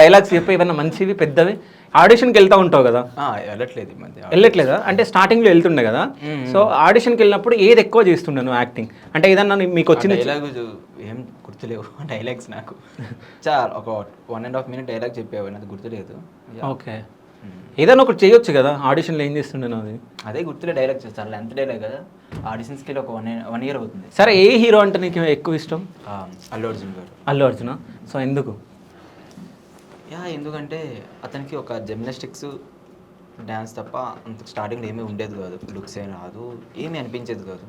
Dialogues చెప్పి ఏమైనా మంచివి పెద్దవి ఆడిషన్కి వెళ్తూ ఉంటావు కదా, వెళ్ళట్లేదు ఈ మధ్య. వెళ్ళట్లేదా? అంటే స్టార్టింగ్లో వెళ్తుండే కదా, సో ఆడిషన్కి వెళ్ళినప్పుడు ఏది ఎక్కువ చేస్తుండే నువ్వు యాక్టింగ్? అంటే ఏదన్నా మీకు వచ్చిన డైలాగ్ ఏం గుర్తులేవు డైలాగ్స్ నాకు. చాలా ఒక 1.5 minute డైలాగ్ చెప్పేవాడిని, అది గుర్తులేదు. ఓకే, ఏదైనా ఒకటి చేయొచ్చు కదా, ఆడిషన్లో ఏం చేస్తుండే నువ్వు? అది అదే గుర్తులే, డైలాగ్ చేస్తాను లెంత్ డైలాగ్ కదా. ఆడిషన్స్కి వెళ్ళి ఒక 1 year అవుతుంది. సరే, ఏ హీరో అంటే నీకు ఎక్కువ ఇష్టం? అల్లు అర్జున్ గారు. అల్లు అర్జున. సో ఎందుకు? ఎందుకంటే అతనికి ఒక జిమ్నాస్టిక్స్ డ్యాన్స్ తప్ప అంత స్టార్టింగ్లో ఏమీ ఉండేది కాదు, లుక్స్ ఏం రాదు, ఏమీ అనిపించేది కాదు.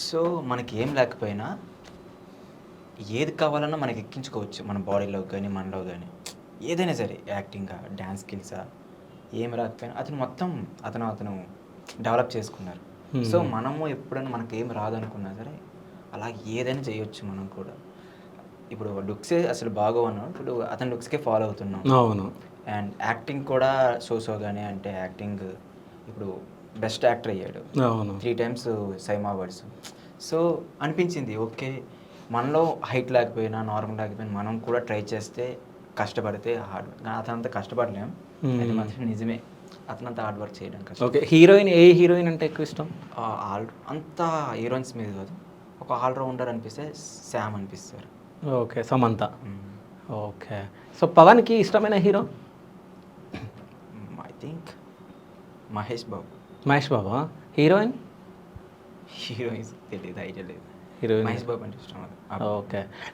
సో మనకి ఏం లేకపోయినా ఏది కావాలన్నా మనకి ఎక్కించుకోవచ్చు, మన బాడీలో కానీ మనలో కానీ, ఏదైనా సరే, యాక్టింగా, డ్యాన్స్ స్కిల్సా, ఏం రాకపోయినా అతను మొత్తం అతను డెవలప్ చేసుకున్నారు. సో మనము ఎప్పుడైనా మనకి ఏం రాదనుకున్నా సరే అలా ఏదైనా చేయొచ్చు మనం కూడా. ఇప్పుడు లుక్సే అసలు బాగోవన్నాం, ఇప్పుడు అతని లుక్స్కే ఫాలో అవుతున్నాం. అవును. అండ్ యాక్టింగ్ కూడా సోగానే, అంటే యాక్టింగ్ ఇప్పుడు బెస్ట్ యాక్టర్ అయ్యాడు. అవును. 3 times సైమా అవార్డ్స్. సో అనిపించింది, ఓకే మనలో హైట్ లేకపోయినా, నార్మల్ లేకపోయినా మనం కూడా ట్రై చేస్తే, కష్టపడితే హార్డ్, అతనంతా కష్టపడలేం, అది మాత్రం నిజమే. అతనంతా హార్డ్ వర్క్ చేయడం కష్టం. ఓకే, హీరోయిన్ ఏ హీరోయిన్ అంటే ఎక్కువ ఇష్టం? అంతా హీరోయిన్స్ మీద కాదు, ఒక ఆల్రౌండర్ అనిపిస్తే శామ్ అనిపిస్తారు. ఓకే, సమంత. ఓకే, సో పవన్కి ఇష్టమైన hero? I think Mahesh Babu. Mahesh Baba. Heroine? Heroines తెలియదు, ఐడియా లేదు. హీరోయిన్ మహేష్ బాబు అంటే ఇష్టం. ఓకే.